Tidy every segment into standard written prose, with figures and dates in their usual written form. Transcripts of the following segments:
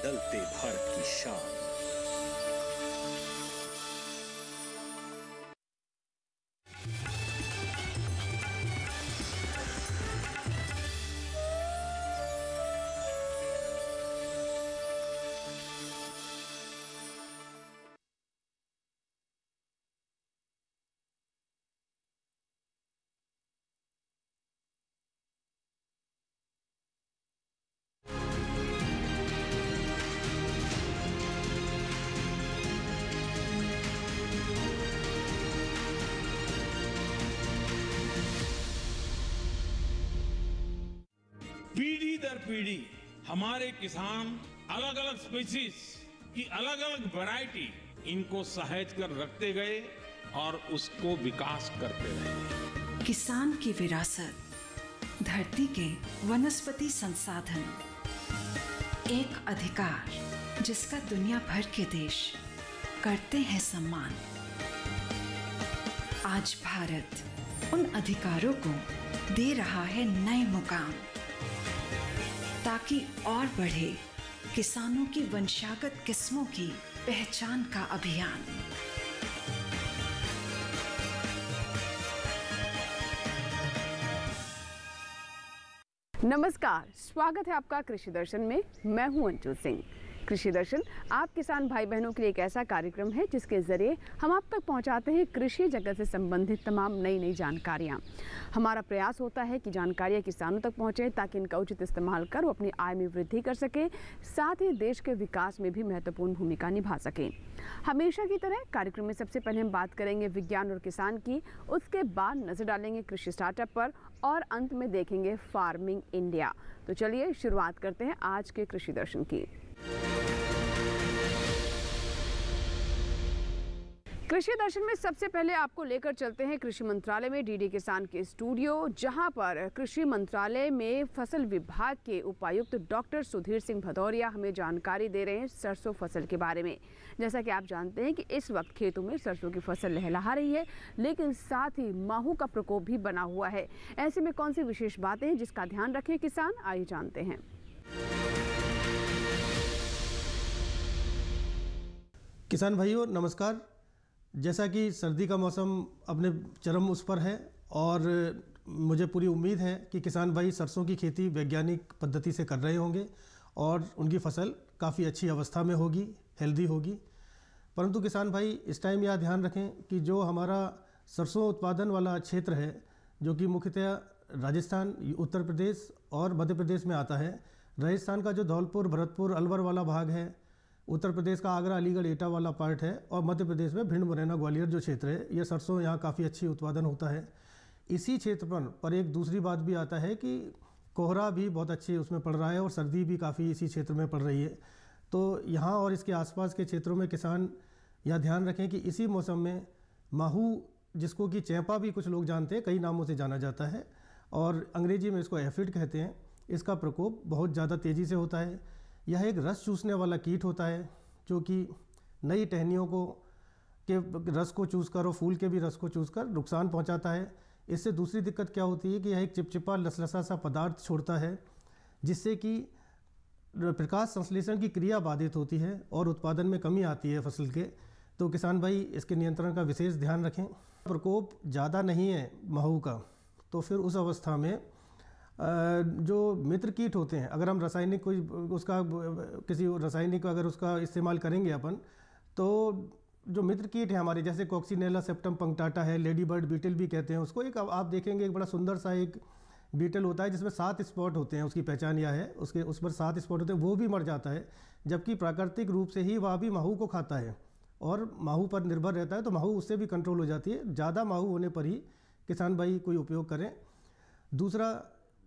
बदलते भारत की शान। पीढ़ी दर पीढ़ी हमारे किसान अलग अलग स्पीसीज की अलग अलग वैरायटी इनको सहेज कर रखते गए और उसको विकास करते रहे। किसान की विरासत, धरती के वनस्पति संसाधन, एक अधिकार जिसका दुनिया भर के देश करते हैं सम्मान। आज भारत उन अधिकारों को दे रहा है नए मुकाम, ताकि और बढ़े किसानों की वंशागत किस्मों की पहचान का अभियान। नमस्कार, स्वागत है आपका कृषि दर्शन में। मैं हूं अंशु सिंह। कृषि दर्शन आप किसान भाई बहनों के लिए एक ऐसा कार्यक्रम है जिसके जरिए हम आप तक पहुंचाते हैं कृषि जगत से संबंधित तमाम नई जानकारियां। हमारा प्रयास होता है कि जानकारियां किसानों तक पहुंचे ताकि इनका उचित इस्तेमाल कर वो अपनी आय में वृद्धि कर सके, साथ ही देश के विकास में भी महत्वपूर्ण भूमिका निभा सकें। हमेशा की तरह कार्यक्रम में सबसे पहले हम बात करेंगे विज्ञान और किसान की, उसके बाद नजर डालेंगे कृषि स्टार्टअप पर और अंत में देखेंगे फार्मिंग इंडिया। तो चलिए शुरुआत करते हैं आज के कृषि दर्शन की। कृषि दर्शन में सबसे पहले आपको लेकर चलते हैं कृषि मंत्रालय में डीडी किसान के स्टूडियो, जहां पर कृषि मंत्रालय में फसल विभाग के उपायुक्त डॉक्टर सुधीर सिंह भदौरिया हमें जानकारी दे रहे हैं सरसों फसल के बारे में। जैसा कि आप जानते हैं कि इस वक्त खेतों में सरसों की फसल लहलहा रही है, लेकिन साथ ही माहू का प्रकोप भी बना हुआ है। ऐसे में कौन सी विशेष बातें हैं जिसका ध्यान रखें किसान, आइए जानते हैं। किसान भाइयों नमस्कार। जैसा कि सर्दी का मौसम अपने चरम उस पर है और मुझे पूरी उम्मीद है कि किसान भाई सरसों की खेती वैज्ञानिक पद्धति से कर रहे होंगे और उनकी फसल काफ़ी अच्छी अवस्था में होगी, हेल्दी होगी। परंतु किसान भाई इस टाइम यह ध्यान रखें कि जो हमारा सरसों उत्पादन वाला क्षेत्र है, जो कि मुख्यतः राजस्थान, उत्तर प्रदेश और मध्य प्रदेश में आता है। राजस्थान का जो धौलपुर, भरतपुर, अलवर वाला भाग है, उत्तर प्रदेश का आगरा, अलीगढ़, एटा वाला पार्ट है और मध्य प्रदेश में भिंड, मुरैना, ग्वालियर जो क्षेत्र है, ये सरसों यहाँ काफ़ी अच्छी उत्पादन होता है। इसी क्षेत्र पर एक दूसरी बात भी आता है कि कोहरा भी बहुत अच्छी उसमें पड़ रहा है और सर्दी भी काफ़ी इसी क्षेत्र में पड़ रही है। तो यहाँ और इसके आसपास के क्षेत्रों में किसान यह ध्यान रखें कि इसी मौसम में माहू, जिसको कि चैंपा भी कुछ लोग जानते हैं, कई नामों से जाना जाता है और अंग्रेजी में इसको एफिड कहते हैं, इसका प्रकोप बहुत ज़्यादा तेज़ी से होता है। यह एक रस चूसने वाला कीट होता है जो कि नई टहनियों को के रस को चूस कर और फूल के भी रस को चूस कर नुकसान पहुंचाता है। इससे दूसरी दिक्कत क्या होती है कि यह एक चिपचिपा लसलसा सा पदार्थ छोड़ता है, जिससे कि प्रकाश संश्लेषण की क्रिया बाधित होती है और उत्पादन में कमी आती है फसल के। तो किसान भाई इसके नियंत्रण का विशेष ध्यान रखें। प्रकोप ज़्यादा नहीं है महू का, तो फिर उस अवस्था में जो मित्र कीट होते हैं, अगर हम रासायनिक कोई उसका किसी रासायनिक अगर उसका इस्तेमाल करेंगे अपन, तो जो मित्र कीट है हमारे, जैसे कॉक्सिनेला सेप्टम पंक्टाटा है, लेडी बर्ड बीटल भी कहते हैं उसको। एक आप देखेंगे एक बड़ा सुंदर सा एक बीटल होता है जिसमें 7 स्पॉट होते हैं, उसकी पहचान यह है, उसके उस पर 7 स्पॉट होते हैं, वो भी मर जाता है। जबकि प्राकृतिक रूप से ही वह भी माहू को खाता है और माहू पर निर्भर रहता है, तो माहू उससे भी कंट्रोल हो जाती है। ज़्यादा माहू होने पर ही किसान भाई कोई उपयोग करें। दूसरा,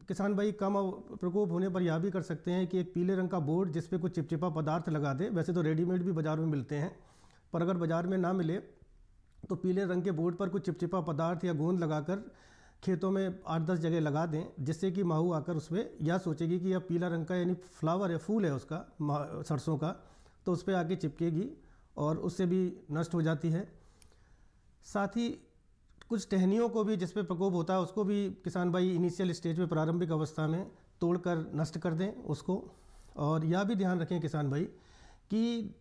किसान भाई कम प्रकोप होने पर यह भी कर सकते हैं कि एक पीले रंग का बोर्ड जिस पे कुछ चिपचिपा पदार्थ लगा दें। वैसे तो रेडीमेड भी बाज़ार में मिलते हैं, पर अगर बाज़ार में ना मिले तो पीले रंग के बोर्ड पर कुछ चिपचिपा पदार्थ या गोंद लगाकर खेतों में 8-10 जगह लगा दें, जिससे कि माहू आकर उसमें यह सोचेगी कि यह पीला रंग का यानी फ्लावर है, फूल है उसका, सरसों का, तो उस पर आके चिपकेगी और उससे भी नष्ट हो जाती है। साथ ही कुछ टहनियों को भी जिस पे प्रकोप होता है उसको भी किसान भाई इनिशियल स्टेज में, प्रारंभिक अवस्था में तोड़कर नष्ट कर दें उसको। और यह भी ध्यान रखें किसान भाई कि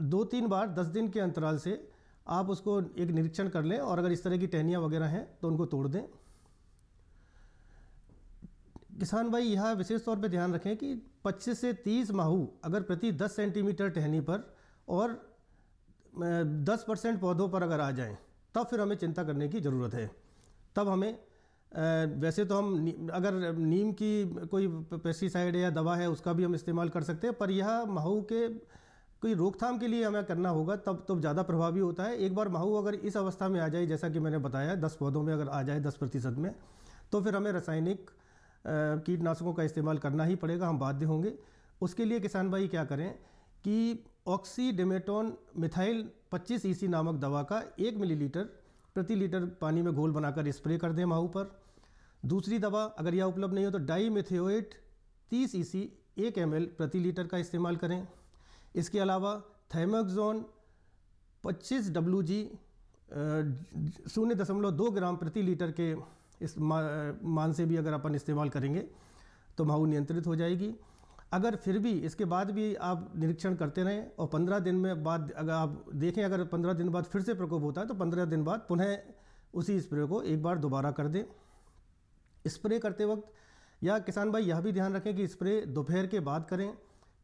2-3 बार 10 दिन के अंतराल से आप उसको एक निरीक्षण कर लें और अगर इस तरह की टहनियाँ वगैरह हैं तो उनको तोड़ दें। किसान भाई यह विशेष तौर पे ध्यान रखें कि 25 से 30 माहू अगर प्रति 10 सेंटीमीटर टहनी पर और 10% पौधों पर अगर आ जाएं तब फिर हमें चिंता करने की ज़रूरत है। तब हमें वैसे तो हम अगर नीम की कोई पेस्टिसाइड या दवा है उसका भी हम इस्तेमाल कर सकते हैं, पर यह माहू के कोई रोकथाम के लिए हमें करना होगा तब तो ज़्यादा प्रभावी होता है। एक बार माहू अगर इस अवस्था में आ जाए, जैसा कि मैंने बताया 10 पौधों में अगर आ जाए 10% में, तो फिर हमें रासायनिक कीटनाशकों का इस्तेमाल करना ही पड़ेगा, हम बाध्य होंगे। उसके लिए किसान भाई क्या करें कि ऑक्सीडिमेटोन मिथाइल 25 EC नामक दवा का 1 मिलीलीटर प्रति लीटर पानी में घोल बनाकर स्प्रे कर दें माहू पर। दूसरी दवा अगर यह उपलब्ध नहीं हो तो डाईमेथोएट 30 EC 1 ml प्रति लीटर का इस्तेमाल करें। इसके अलावा थाइमोक्सोन 25 WG 0.2 ग्राम प्रति लीटर के इस मान से भी अगर अपन इस्तेमाल करेंगे तो माहू नियंत्रित हो जाएगी। अगर फिर भी इसके बाद भी आप निरीक्षण करते रहें और 15 दिन में बाद अगर आप देखें अगर 15 दिन बाद फिर से प्रकोप होता है तो 15 दिन बाद पुनः उसी स्प्रे को एक बार दोबारा कर दें। स्प्रे करते वक्त या किसान भाई यह भी ध्यान रखें कि स्प्रे दोपहर के बाद करें,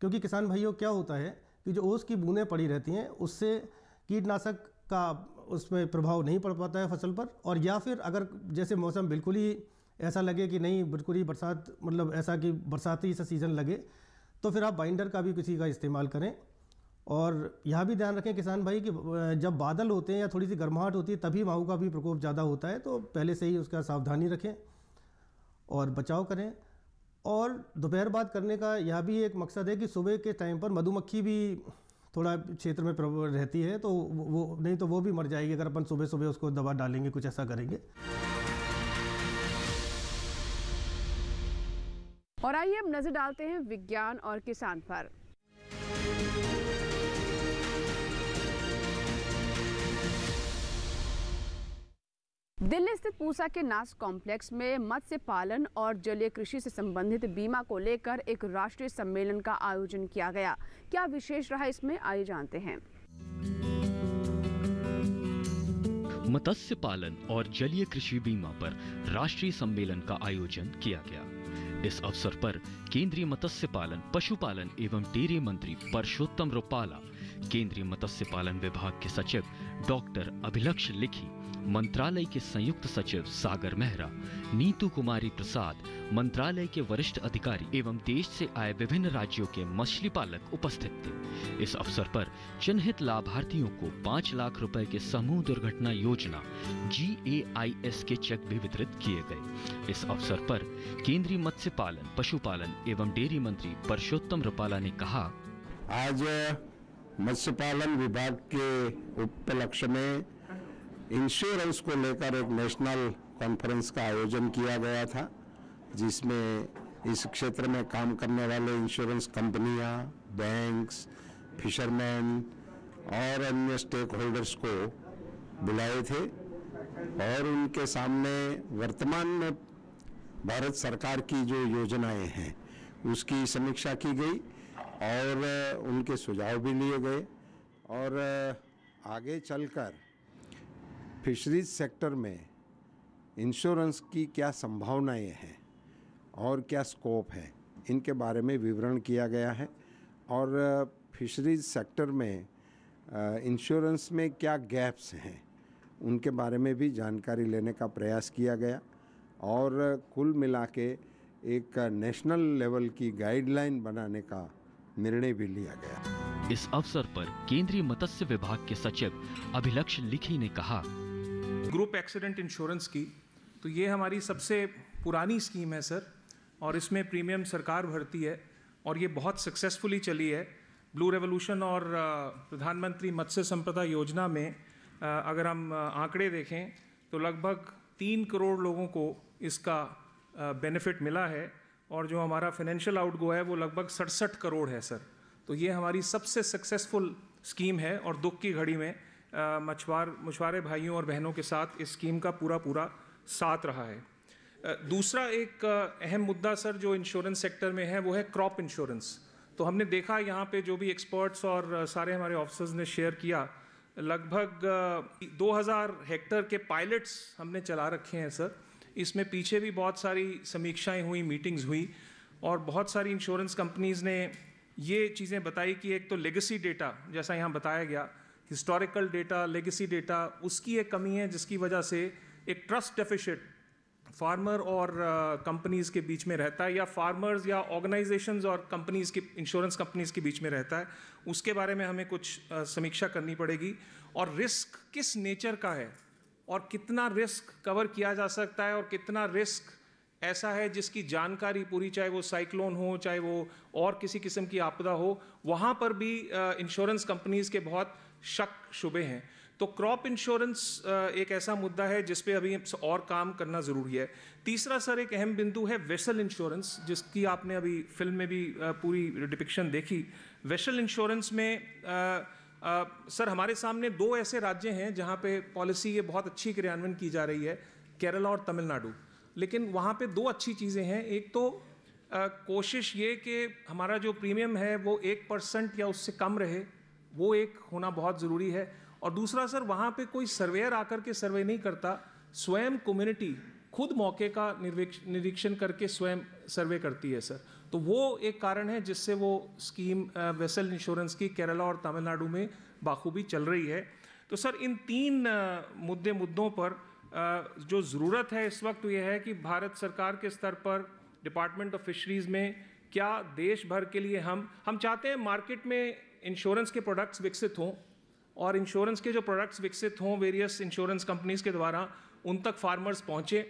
क्योंकि किसान भाइयों क्या होता है कि जो ओस की बूंदें पड़ी रहती हैं उससे कीटनाशक का उसमें प्रभाव नहीं पड़ पाता है फसल पर। और या फिर अगर जैसे मौसम बिल्कुल ही ऐसा लगे कि नहीं बिल्कुल ही बरसात मतलब ऐसा कि बरसाती सा सीज़न लगे तो फिर आप बाइंडर का भी किसी का इस्तेमाल करें। और यह भी ध्यान रखें किसान भाई कि जब बादल होते हैं या थोड़ी सी गर्माहट होती है तभी माहू का भी प्रकोप ज़्यादा होता है, तो पहले से ही उसका सावधानी रखें और बचाव करें। और दोपहर बाद करने का यह भी एक मकसद है कि सुबह के टाइम पर मधुमक्खी भी थोड़ा क्षेत्र में रहती है तो वो नहीं तो वो भी मर जाएगी अगर अपन सुबह सुबह उसको दवा डालेंगे, कुछ ऐसा करेंगे। और आइए अब नजर डालते हैं विज्ञान और किसान पर। दिल्ली स्थित पूसा के नास कॉम्प्लेक्स में मत्स्य पालन और जलीय कृषि से संबंधित बीमा को लेकर एक राष्ट्रीय सम्मेलन का आयोजन किया गया। क्या विशेष रहा इसमें, आइए जानते हैं। मत्स्य पालन और जलीय कृषि बीमा पर राष्ट्रीय सम्मेलन का आयोजन किया गया। इस अवसर पर केंद्रीय मत्स्य पालन, पशुपालन एवं डेयरी मंत्री परषोत्तम रुपाला, केंद्रीय मत्स्य पालन विभाग के सचिव डॉक्टर अभिलक्ष लिखी, मंत्रालय के संयुक्त सचिव सागर मेहरा, नीतू कुमारी प्रसाद, मंत्रालय के वरिष्ठ अधिकारी एवं देश से आए विभिन्न राज्यों के मछली पालक उपस्थित थे। इस अवसर पर चिन्हित लाभार्थियों को 5 लाख रुपए के समूह दुर्घटना योजना GAIS के चेक भी वितरित किए गए। इस अवसर पर केंद्रीय मत्स्य पालन, पशुपालन एवं डेयरी मंत्री परषोत्तम रुपाला ने कहा, आज मत्स्य पालन विभाग के उपलक्ष्य में इंश्योरेंस को लेकर एक नेशनल कॉन्फ्रेंस का आयोजन किया गया था, जिसमें इस क्षेत्र में काम करने वाले इंश्योरेंस कंपनियां, बैंक्स, फिशरमैन और अन्य स्टेक होल्डर्स को बुलाए थे और उनके सामने वर्तमान में भारत सरकार की जो योजनाएं हैं उसकी समीक्षा की गई और उनके सुझाव भी लिए गए और आगे चलकर फिशरीज सेक्टर में इंश्योरेंस की क्या संभावनाएं हैं और क्या स्कोप है, इनके बारे में विवरण किया गया है और फिशरीज सेक्टर में इंश्योरेंस में क्या गैप्स हैं उनके बारे में भी जानकारी लेने का प्रयास किया गया और कुल मिला के एक नेशनल लेवल की गाइडलाइन बनाने का निर्णय भी लिया गया। इस अवसर पर केंद्रीय मत्स्य विभाग के सचिव अभिलक्ष लिखी ने कहा, ग्रुप एक्सीडेंट इंश्योरेंस की तो ये हमारी सबसे पुरानी स्कीम है सर, और इसमें प्रीमियम सरकार भरती है और ये बहुत सक्सेसफुली चली है। ब्लू रेवोल्यूशन और प्रधानमंत्री मत्स्य संपदा योजना में अगर हम आंकड़े देखें तो लगभग 3 करोड़ लोगों को इसका बेनिफिट मिला है और जो हमारा फाइनेंशियल आउटगो है वो लगभग 67 करोड़ है सर। तो ये हमारी सबसे सक्सेसफुल स्कीम है और दुख की घड़ी में मछुआरे भाइयों और बहनों के साथ इस स्कीम का पूरा साथ रहा है। दूसरा एक अहम मुद्दा सर जो इंश्योरेंस सेक्टर में है वो है क्रॉप इंश्योरेंस। तो हमने देखा यहाँ पे जो भी एक्सपर्ट्स और सारे हमारे ऑफिसर्स ने शेयर किया, लगभग 2000 हेक्टेयर के पायलट्स हमने चला रखे हैं सर। इसमें पीछे भी बहुत सारी समीक्षाएं हुई, मीटिंग्स हुई, और बहुत सारी इंश्योरेंस कंपनीज़ ने ये चीज़ें बताई कि एक तो लेगेसी डेटा, जैसा यहाँ बताया गया, हिस्टोरिकल डेटा, लेगेसी डेटा, उसकी एक कमी है जिसकी वजह से एक ट्रस्ट डेफिसिट फार्मर और कंपनीज़ के बीच में रहता है, या फार्मर्स या ऑर्गेनाइजेशंस और कंपनीज़ के, इंश्योरेंस कंपनीज़ के बीच में रहता है। उसके बारे में हमें कुछ समीक्षा करनी पड़ेगी, और रिस्क किस नेचर का है और कितना रिस्क कवर किया जा सकता है और कितना रिस्क ऐसा है जिसकी जानकारी पूरी, चाहे वो साइक्लोन हो, चाहे वो और किसी किस्म की आपदा हो, वहाँ पर भी इंश्योरेंस कंपनीज़ के बहुत शक शुबे हैं। तो क्रॉप इंश्योरेंस एक ऐसा मुद्दा है जिस पे अभी और काम करना ज़रूरी है। तीसरा सर एक अहम बिंदु है वेसल इंश्योरेंस, जिसकी आपने अभी फिल्म में भी पूरी डिपिक्शन देखी। वेसल इंश्योरेंस में सर हमारे सामने 2 ऐसे राज्य हैं जहाँ पे पॉलिसी ये बहुत अच्छी क्रियान्वयन की जा रही है, केरला और तमिलनाडु। लेकिन वहाँ पे 2 अच्छी चीज़ें हैं। एक तो कोशिश ये कि हमारा जो प्रीमियम है वो 1% या उससे कम रहे, वो एक होना बहुत ज़रूरी है। और दूसरा सर वहाँ पे कोई सर्वेयर आकर के सर्वे नहीं करता, स्वयं कम्युनिटी खुद मौके का निरीक्षण करके स्वयं सर्वे करती है सर। तो वो एक कारण है जिससे वो स्कीम वेसल इंश्योरेंस की केरला और तमिलनाडु में बाखूबी चल रही है। तो सर इन 3 मुद्दों पर जो ज़रूरत है इस वक्त ये है कि भारत सरकार के स्तर पर डिपार्टमेंट ऑफ फिशरीज़ में क्या देश भर के लिए हम चाहते हैं मार्केट में इंश्योरेंस के प्रोडक्ट्स विकसित हों, और इंश्योरेंस के जो प्रोडक्ट्स विकसित हों वेरियस इंश्योरेंस कंपनीज़ के द्वारा उन तक फार्मर्स पहुँचे।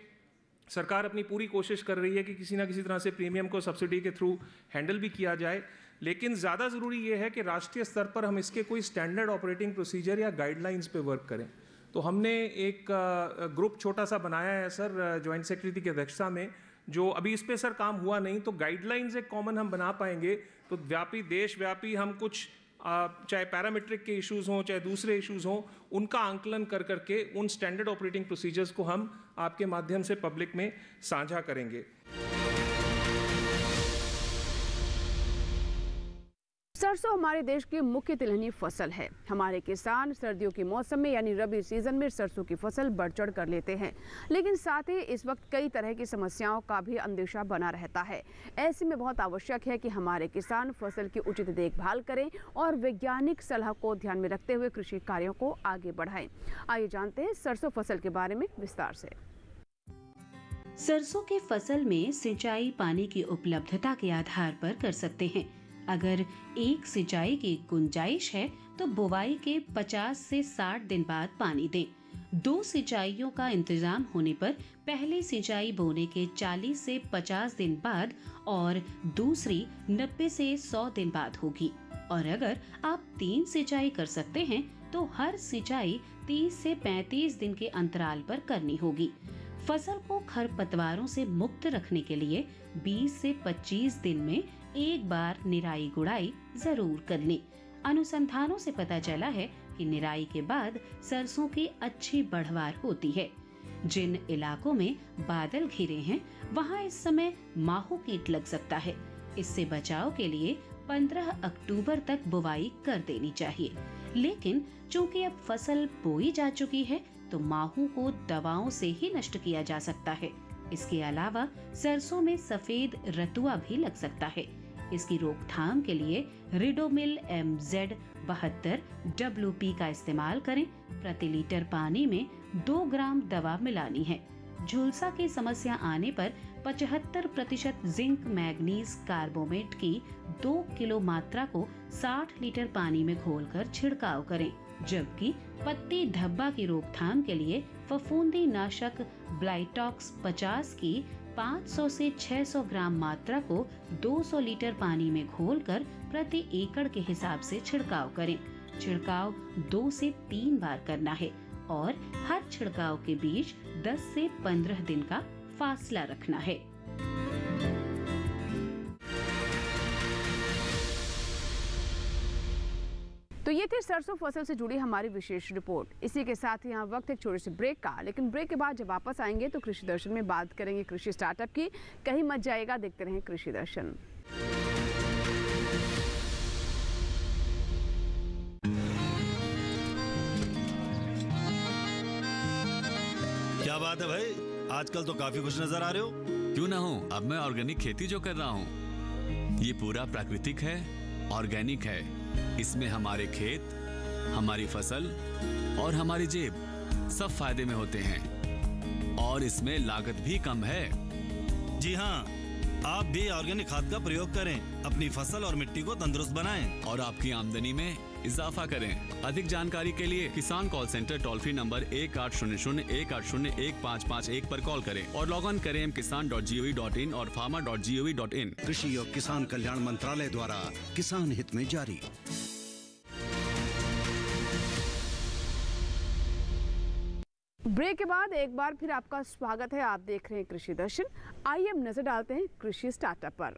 सरकार अपनी पूरी कोशिश कर रही है कि किसी ना किसी तरह से प्रीमियम को सब्सिडी के थ्रू हैंडल भी किया जाए, लेकिन ज़्यादा ज़रूरी ये है कि राष्ट्रीय स्तर पर हम इसके कोई स्टैंडर्ड ऑपरेटिंग प्रोसीजर या गाइडलाइंस पे वर्क करें। तो हमने एक ग्रुप छोटा सा बनाया है सर जॉइंट सेक्रेटरी की अध्यक्षता में, जो अभी इस पे सर काम हुआ नहीं, तो गाइडलाइंस एक कॉमन हम बना पाएंगे तो व्यापी, देशव्यापी हम कुछ चाहे पैरामीट्रिक के इश्यूज हों चाहे दूसरे इश्यूज हों, उनका आंकलन कर करके उन स्टैंडर्ड ऑपरेटिंग प्रोसीजर्स को हम आपके माध्यम से पब्लिक में साझा करेंगे। सरसों हमारे देश की मुख्य तिलहनी फसल है। हमारे किसान सर्दियों के मौसम में यानी रबी सीजन में सरसों की फसल बढ़ चढ़ कर लेते हैं, लेकिन साथ ही इस वक्त कई तरह की समस्याओं का भी अंदेशा बना रहता है। ऐसे में बहुत आवश्यक है कि हमारे किसान फसल की उचित देखभाल करें और वैज्ञानिक सलाह को ध्यान में रखते हुए कृषि कार्यों को आगे बढ़ाएं। आइए जानते हैं सरसों फसल के बारे में विस्तार से। सरसों के फसल में सिंचाई पानी की उपलब्धता के आधार पर कर सकते हैं। अगर एक सिंचाई की गुंजाइश है तो बुवाई के 50 से 60 दिन बाद पानी दें। 2 सिंचाइयों का इंतजाम होने पर पहली सिंचाई बोने के 40 से 50 दिन बाद और दूसरी 90 से 100 दिन बाद होगी। और अगर आप 3 सिंचाई कर सकते हैं तो हर सिंचाई 30 से 35 दिन के अंतराल पर करनी होगी। फसल को खरपतवारों से मुक्त रखने के लिए 20 से 25 दिन में एक बार निराई गुड़ाई जरूर कर लें। अनुसंधानों से पता चला है कि निराई के बाद सरसों की अच्छी बढ़वार होती है। जिन इलाकों में बादल घिरे हैं वहां इस समय माहू कीट लग सकता है। इससे बचाव के लिए 15 अक्टूबर तक बुवाई कर देनी चाहिए। लेकिन चूंकि अब फसल बोई जा चुकी है तो माहू को दवाओं से ही नष्ट किया जा सकता है। इसके अलावा सरसों में सफेद रतुआ भी लग सकता है। इसकी रोकथाम के लिए रिडोमिल MZ 72 WP का इस्तेमाल करें। प्रति लीटर पानी में 2 ग्राम दवा मिलानी है। झुलसा की समस्या आने पर 75% जिंक मैग्नीज कार्बोमेट की 2 किलो मात्रा को 60 लीटर पानी में घोलकर छिड़काव करें। जबकि पत्ती धब्बा की रोकथाम के लिए फफूंदी नाशक ब्लाइटॉक्स 50 की 500 से 600 ग्राम मात्रा को 200 लीटर पानी में घोलकर प्रति एकड़ के हिसाब से छिड़काव करें। छिड़काव 2 से 3 बार करना है और हर छिड़काव के बीच 10 से 15 दिन का फासला रखना है। तो ये थी सरसों फसल से जुड़ी हमारी विशेष रिपोर्ट। इसी के साथ ही यहाँ वक्त एक छोटे से ब्रेक का, लेकिन ब्रेक के बाद जब वापस आएंगे तो कृषि दर्शन में बात करेंगे कृषि स्टार्टअप की। कहीं मत जाएगा, देखते रहें कृषि दर्शन। क्या बात है भाई, आजकल तो काफी खुश नजर आ रहे हो। क्यों ना हो, अब मैं ऑर्गेनिक खेती जो कर रहा हूँ ये पूरा प्राकृतिक है, ऑर्गेनिक है। इसमें हमारे खेत, हमारी फसल और हमारी जेब सब फायदे में होते हैं और इसमें लागत भी कम है। जी हाँ, आप भी ऑर्गेनिक खाद का प्रयोग करें, अपनी फसल और मिट्टी को तंदुरुस्त बनाएं और आपकी आमदनी में इजाफा करें। अधिक जानकारी के लिए किसान call centre toll free number 1800-180-1551 पर कॉल करें और लॉग ऑन करें kisan.gov.in और farmer.gov.in। कृषि और किसान कल्याण मंत्रालय द्वारा किसान हित में जारी। ब्रेक के बाद एक बार फिर आपका स्वागत है। आप देख रहे हैं कृषि दर्शन। आइए हम नजर डालते हैं कृषि स्टार्टअप पर।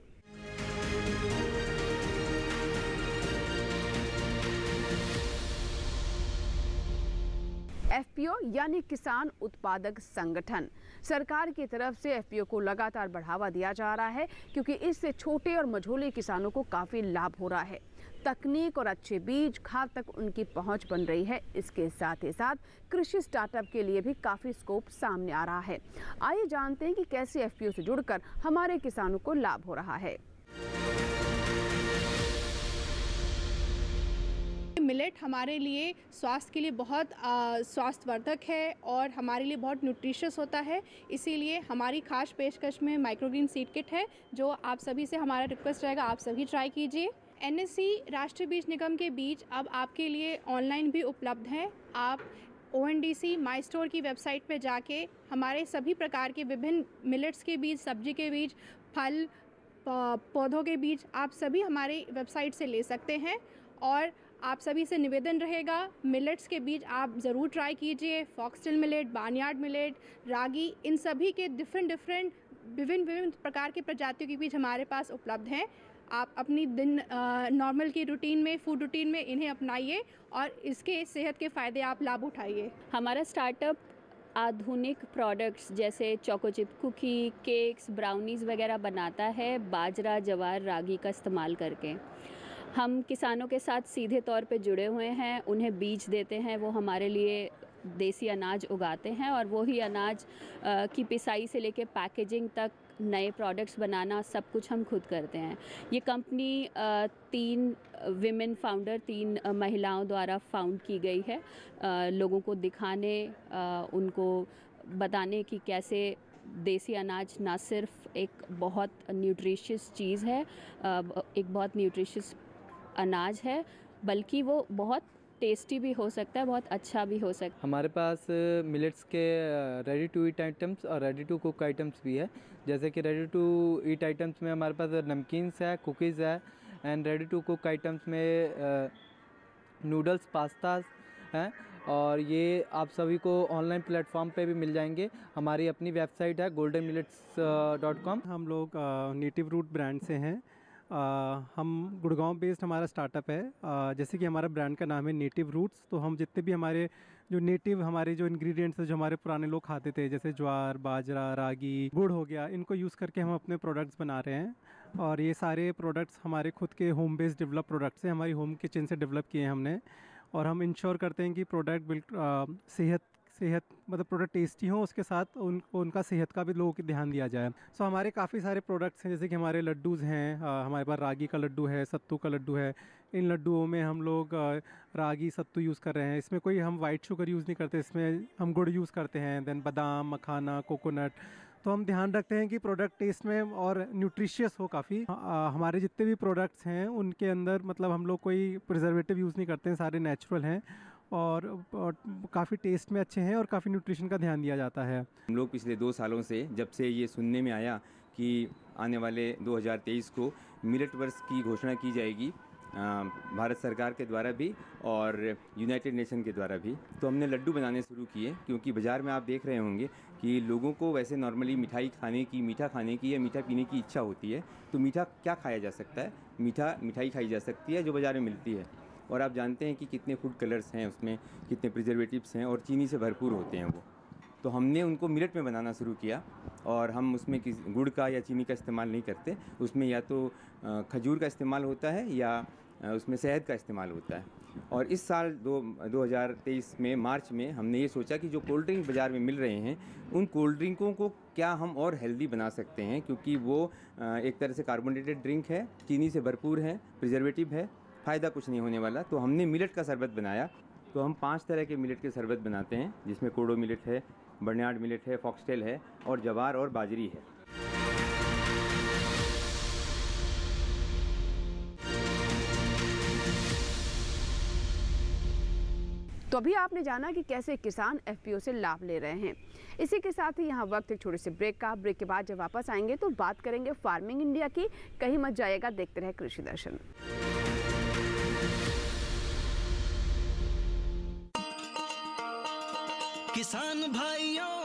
एफपीओ यानी किसान उत्पादक संगठन, सरकार की तरफ से एफपीओ को लगातार बढ़ावा दिया जा रहा है क्योंकि इससे छोटे और मझोले किसानों को काफ़ी लाभ हो रहा है। तकनीक और अच्छे बीज, खाद तक उनकी पहुंच बन रही है। इसके साथ ही साथ कृषि स्टार्टअप के लिए भी काफ़ी स्कोप सामने आ रहा है। आइए जानते हैं कि कैसे एफपीओ से जुड़कर हमारे किसानों को लाभ हो रहा है। मिलेट हमारे लिए स्वास्थ्य के लिए बहुत स्वास्थ्यवर्धक है और हमारे लिए बहुत न्यूट्रिशियस होता है। इसीलिए हमारी खास पेशकश में माइक्रोग्रीन सीड किट है, जो आप सभी से हमारा रिक्वेस्ट रहेगा आप सभी ट्राई कीजिए। एनएससी राष्ट्रीय बीज निगम के बीज अब आपके लिए ऑनलाइन भी उपलब्ध हैं। आप ONDC माई स्टोर की वेबसाइट पर जाके हमारे सभी प्रकार के विभिन्न मिलेट्स के बीज, सब्जी के बीज, फल पौधों के बीज आप सभी हमारे वेबसाइट से ले सकते हैं। और आप सभी से निवेदन रहेगा, मिलेट्स के बीज आप ज़रूर ट्राई कीजिए। फॉक्सटेल मिलेट, बार्नयार्ड मिलेट, रागी, इन सभी के विभिन्न प्रकार के प्रजातियों के बीज हमारे पास उपलब्ध हैं। आप अपनी नॉर्मल की रूटीन में, फूड रूटीन में इन्हें अपनाइए और इसके सेहत के फ़ायदे आप लाभ उठाइए। हमारा स्टार्टअप आधुनिक प्रोडक्ट्स जैसे choco chip cookie, cakes, brownies वगैरह बनाता है बाजरा, जवार, रागी का इस्तेमाल करके। हम किसानों के साथ सीधे तौर पे जुड़े हुए हैं, उन्हें बीज देते हैं, वो हमारे लिए देसी अनाज उगाते हैं और वही अनाज की पिसाई से लेके पैकेजिंग तक, नए प्रोडक्ट्स बनाना, सब कुछ हम खुद करते हैं। ये कंपनी 3 विमेन फाउंडर, 3 महिलाओं द्वारा फाउंड की गई है, लोगों को दिखाने, उनको बताने कि कैसे देसी अनाज ना सिर्फ एक बहुत न्यूट्रिशियस चीज़ है, एक बहुत न्यूट्रिशियस अनाज है, बल्कि वो बहुत टेस्टी भी हो सकता है, बहुत अच्छा भी हो सकता है। हमारे पास मिलेट्स के रेडी टू ईट आइटम्स और रेडी टू कुक आइटम्स भी है। जैसे कि रेडी टू ईट आइटम्स में हमारे पास नमकीन्स है, कुकीज़ है, and ready to cook items में नूडल्स, पास्ताज हैं। और ये आप सभी को ऑनलाइन प्लेटफॉर्म पे भी मिल जाएंगे। हमारी अपनी वेबसाइट है goldenmillets.com। हम लोग नेटिव रूट ब्रांड से हैं। हम गुड़गांव बेस्ड हमारा स्टार्टअप है। जैसे कि हमारा ब्रांड का नाम है नेटिव रूट्स, तो हम जितने भी हमारे जो नेटिव हमारे जो इंग्रेडिएंट्स हैं, जो हमारे पुराने लोग खाते थे, जैसे ज्वार, बाजरा, रागी, गुड़ हो गया, इनको यूज़ करके हम अपने प्रोडक्ट्स बना रहे हैं। और ये सारे प्रोडक्ट्स हमारे खुद के होम बेस्ड डेवलप प्रोडक्ट्स हैं, हमारी होम किचन से डेवलप किए हैं हमने। और हम इंश्योर करते हैं कि प्रोडक्ट सेहत मतलब प्रोडक्ट टेस्टी हो, उसके साथ उनका सेहत का भी लोगों को ध्यान दिया जाए। सो हमारे काफ़ी सारे प्रोडक्ट्स हैं, जैसे कि हमारे लड्डूज़ हैं, हमारे पास रागी का लड्डू है, सत्तू का लड्डू है। इन लड्डुओं में हम लोग रागी, सत्तू यूज़ कर रहे हैं। इसमें कोई हम वाइट शुगर यूज़ नहीं करते, इसमें हम गुड़ यूज़ करते हैं, देन बादाम, मखाना, कोकोनट। तो हम ध्यान रखते हैं कि प्रोडक्ट टेस्ट में और न्यूट्रिशियस हो काफ़ी। हमारे जितने भी प्रोडक्ट्स हैं उनके अंदर मतलब हम लोग कोई प्रिजर्वेटिव यूज़ नहीं करते हैं, सारे नेचुरल हैं और काफ़ी टेस्ट में अच्छे हैं और काफ़ी न्यूट्रिशन का ध्यान दिया जाता है। हम लोग पिछले 2 सालों से, जब से ये सुनने में आया कि आने वाले 2023 को मिलेट वर्ष की घोषणा की जाएगी भारत सरकार के द्वारा भी और यूनाइटेड नेशन के द्वारा भी, तो हमने लड्डू बनाने शुरू किए। क्योंकि बाज़ार में आप देख रहे होंगे कि लोगों को वैसे नॉर्मली मिठाई खाने की, मीठा खाने की या मीठा पीने की इच्छा होती है। तो मीठा क्या खाया जा सकता है? मिठाई खाई जा सकती है जो बाज़ार में मिलती है। और आप जानते हैं कि कितने फूड कलर्स हैं उसमें, कितने प्रिजर्वेटिव्स हैं और चीनी से भरपूर होते हैं वो। तो हमने उनको मिलेट में बनाना शुरू किया और हम उसमें गुड़ का या चीनी का इस्तेमाल नहीं करते। उसमें या तो खजूर का इस्तेमाल होता है या उसमें शहद का इस्तेमाल होता है। और इस साल 2023 में मार्च में हमने ये सोचा कि जो कोल्ड ड्रिंक बाज़ार में मिल रहे हैं उन कोल्ड ड्रिंकों को क्या हम और हेल्दी बना सकते हैं, क्योंकि वो एक तरह से कार्बोनेटेड ड्रिंक है, चीनी से भरपूर है, प्रिजर्वेटिव है, फ़ायदा कुछ नहीं होने वाला। तो हमने मिलेट का शरबत बनाया। तो हम 5 तरह के मिलेट के शरबत बनाते हैं, जिसमें कोडो मिलेट है, बर्नयार्ड मिलेट है, फॉक्सटेल है और जवार और बाजरी है। तो अभी आपने जाना कि कैसे किसान एफपीओ से लाभ ले रहे हैं। इसी के साथ ही यहाँ वक्त एक छोटे से ब्रेक का। ब्रेक के बाद जब वापस आएंगे तो बात करेंगे फार्मिंग इंडिया की। कहीं मत जाइएगा, देखते रहे कृषि दर्शन। किसान भाइयों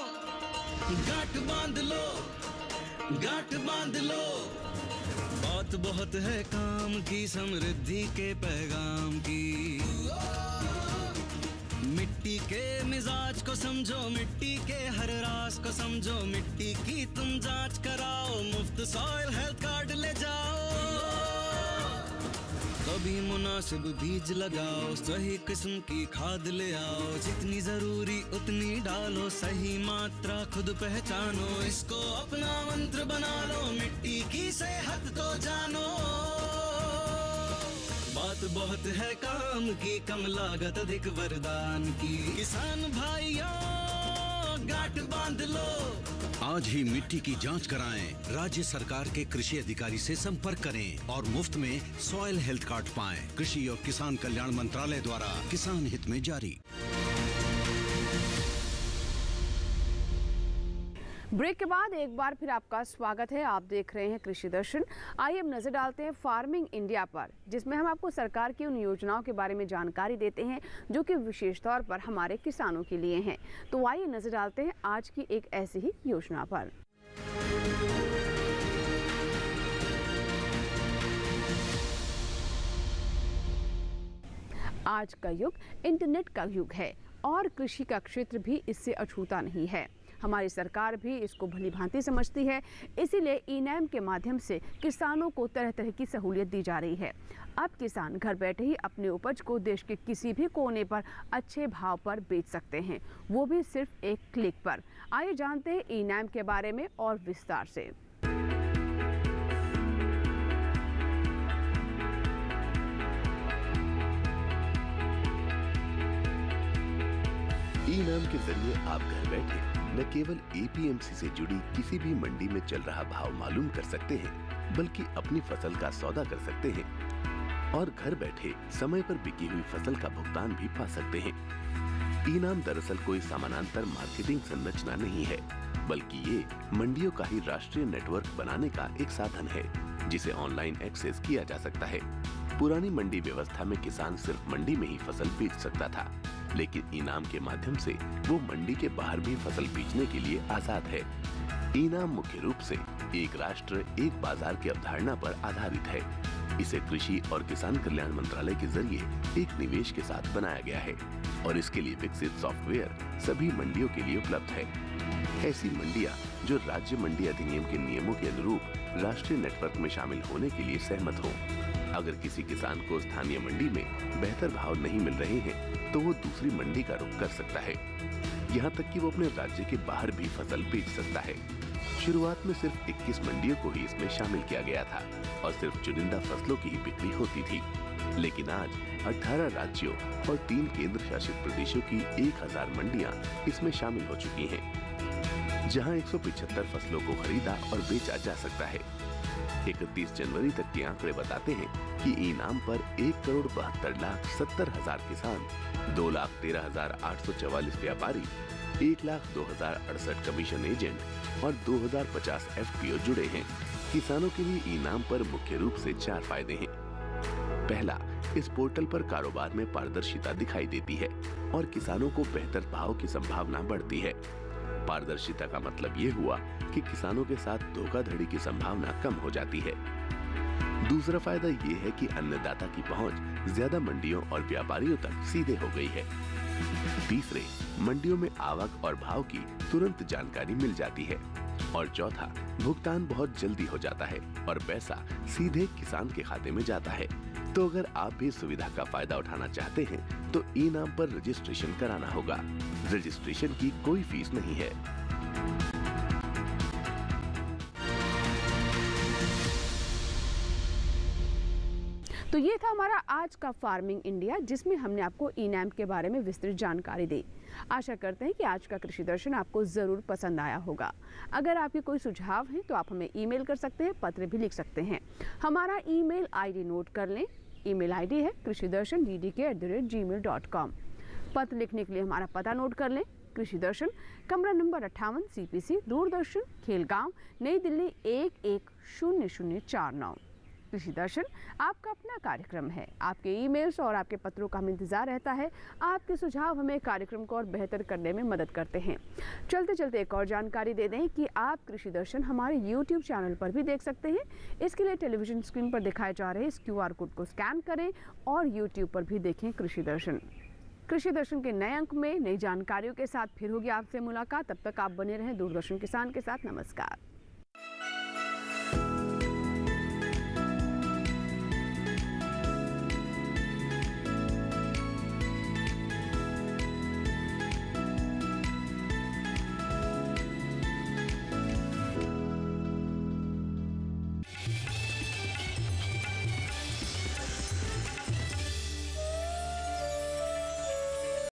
गांठ बांध लो, गांठ बांध लो, बात बहुत है काम की, समृद्धि के पैगाम की। मिट्टी के मिजाज को समझो, मिट्टी के हर राज को समझो, मिट्टी की तुम जांच कराओ, मुफ्त सॉइल हेल्थ कार्ड ले जाओ। कभी मुनासिब बीज लगाओ, सही किस्म की खाद ले आओ, जितनी जरूरी उतनी डालो, सही मात्रा खुद पहचानो, इसको अपना मंत्र बना लो, मिट्टी की सेहत तो जानो। बात बहुत है काम की, कम लागत अधिक वरदान की। किसान भाइयों गांठ बांध लो, आज ही मिट्टी की जांच कराएं, राज्य सरकार के कृषि अधिकारी से संपर्क करें और मुफ्त में सॉइल हेल्थ कार्ड पाएं। कृषि और किसान कल्याण मंत्रालय द्वारा किसान हित में जारी। ब्रेक के बाद एक बार फिर आपका स्वागत है। आप देख रहे हैं कृषि दर्शन। आइए अब नजर डालते हैं फार्मिंग इंडिया पर, जिसमें हम आपको सरकार की उन योजनाओं के बारे में जानकारी देते हैं जो कि विशेष तौर पर हमारे किसानों के लिए हैं। तो आइए नजर डालते हैं आज की एक ऐसी ही योजना पर। आज का युग इंटरनेट का युग है और कृषि का क्षेत्र भी इससे अछूता नहीं है। हमारी सरकार भी इसको भली भांति समझती है, इसीलिए ई-नैम के माध्यम से किसानों को तरह तरह की सहूलियत दी जा रही है। अब किसान घर बैठे ही अपने उपज को देश के किसी भी कोने पर अच्छे भाव पर बेच सकते हैं, वो भी सिर्फ एक क्लिक पर। आइए जानते हैं ई-नैम के बारे में और विस्तार से। ई-नैम के जरिए आप घर बैठे न केवल एपीएमसी से जुड़ी किसी भी मंडी में चल रहा भाव मालूम कर सकते हैं, बल्कि अपनी फसल का सौदा कर सकते हैं और घर बैठे समय पर बिकी हुई फसल का भुगतान भी पा सकते हैं। ई-नैम दरअसल कोई समानांतर मार्केटिंग संरचना नहीं है, बल्कि ये मंडियों का ही राष्ट्रीय नेटवर्क बनाने का एक साधन है, जिसे ऑनलाइन एक्सेस किया जा सकता है। पुरानी मंडी व्यवस्था में किसान सिर्फ मंडी में ही फसल बेच सकता था, लेकिन ई-नैम के माध्यम से वो मंडी के बाहर भी फसल बेचने के लिए आजाद है। ई-नैम मुख्य रूप से एक राष्ट्र एक बाजार की अवधारणा पर आधारित है। इसे कृषि और किसान कल्याण मंत्रालय के जरिए एक निवेश के साथ बनाया गया है और इसके लिए विकसित सॉफ्टवेयर सभी मंडियों के लिए उपलब्ध है। ऐसी मंडियां जो राज्य मंडी अधिनियम के नियमों के अनुरूप राष्ट्रीय नेटवर्क में शामिल होने के लिए सहमत हों। अगर किसी किसान को स्थानीय मंडी में बेहतर भाव नहीं मिल रहे हैं, तो वो दूसरी मंडी का रुख कर सकता है। यहाँ तक कि वो अपने राज्य के बाहर भी फसल बेच सकता है। शुरुआत में सिर्फ 21 मंडियों को ही इसमें शामिल किया गया था और सिर्फ चुनिंदा फसलों की ही बिक्री होती थी, लेकिन आज 18 राज्यों और 3 केंद्र शासित प्रदेशों की 1000 मंडियां इसमें शामिल हो चुकी हैं, जहां 175 फसलों को खरीदा और बेचा जा सकता है। 31 जनवरी तक के आंकड़े बताते हैं कि ई-नैम पर 1,72,70,000 किसान, 2,13,844 व्यापारी, 1,02,068 कमीशन एजेंट और 2,050 एफपीओ जुड़े हैं। किसानों के लिए ई-नैम पर मुख्य रूप से 4 फायदे हैं। पहला, इस पोर्टल पर कारोबार में पारदर्शिता दिखाई देती है और किसानों को बेहतर भाव की संभावना बढ़ती है। पारदर्शिता का मतलब ये हुआ कि किसानों के साथ धोखाधड़ी की संभावना कम हो जाती है। दूसरा फायदा ये है कि अन्नदाता की पहुंच ज्यादा मंडियों और व्यापारियों तक सीधे हो गई है। तीसरे, मंडियों में आवक और भाव की तुरंत जानकारी मिल जाती है। और चौथा, भुगतान बहुत जल्दी हो जाता है और पैसा सीधे किसान के खाते में जाता है। तो अगर आप भी सुविधा का फायदा उठाना चाहते हैं तो ई-नाम पर रजिस्ट्रेशन कराना होगा। रजिस्ट्रेशन की कोई फीस नहीं है। तो ये था हमारा आज का फार्मिंग इंडिया, जिसमें हमने आपको ई-नाम के बारे में विस्तृत जानकारी दी। आशा करते हैं कि आज का कृषि दर्शन आपको ज़रूर पसंद आया होगा। अगर आपके कोई सुझाव हैं तो आप हमें ईमेल कर सकते हैं, पत्र भी लिख सकते हैं। हमारा ईमेल आईडी नोट कर लें। ईमेल आईडी है krishidarshan@gmail.com। पत्र लिखने के लिए हमारा पता नोट कर लें। कृषि दर्शन, कमरा नंबर 58, CPC, दूरदर्शन, खेलगांव, नई दिल्ली 110049। कृषि दर्शन आपका अपना कार्यक्रम है। आपके ईमेल्स और आपके पत्रों का हमें इंतजार रहता है। आपके सुझाव हमें कार्यक्रम को और बेहतर करने में मदद करते हैं। चलते चलते एक और जानकारी दे दें कि आप कृषि दर्शन हमारे YouTube चैनल पर भी देख सकते हैं। इसके लिए टेलीविजन स्क्रीन पर दिखाए जा रहे इस QR कोड को स्कैन करें और YouTube पर भी देखें कृषि दर्शन। कृषि दर्शन के नए अंक में नई जानकारियों के साथ फिर होगी आपसे मुलाकात। तब तक आप बने रहें दूरदर्शन किसान के साथ। नमस्कार।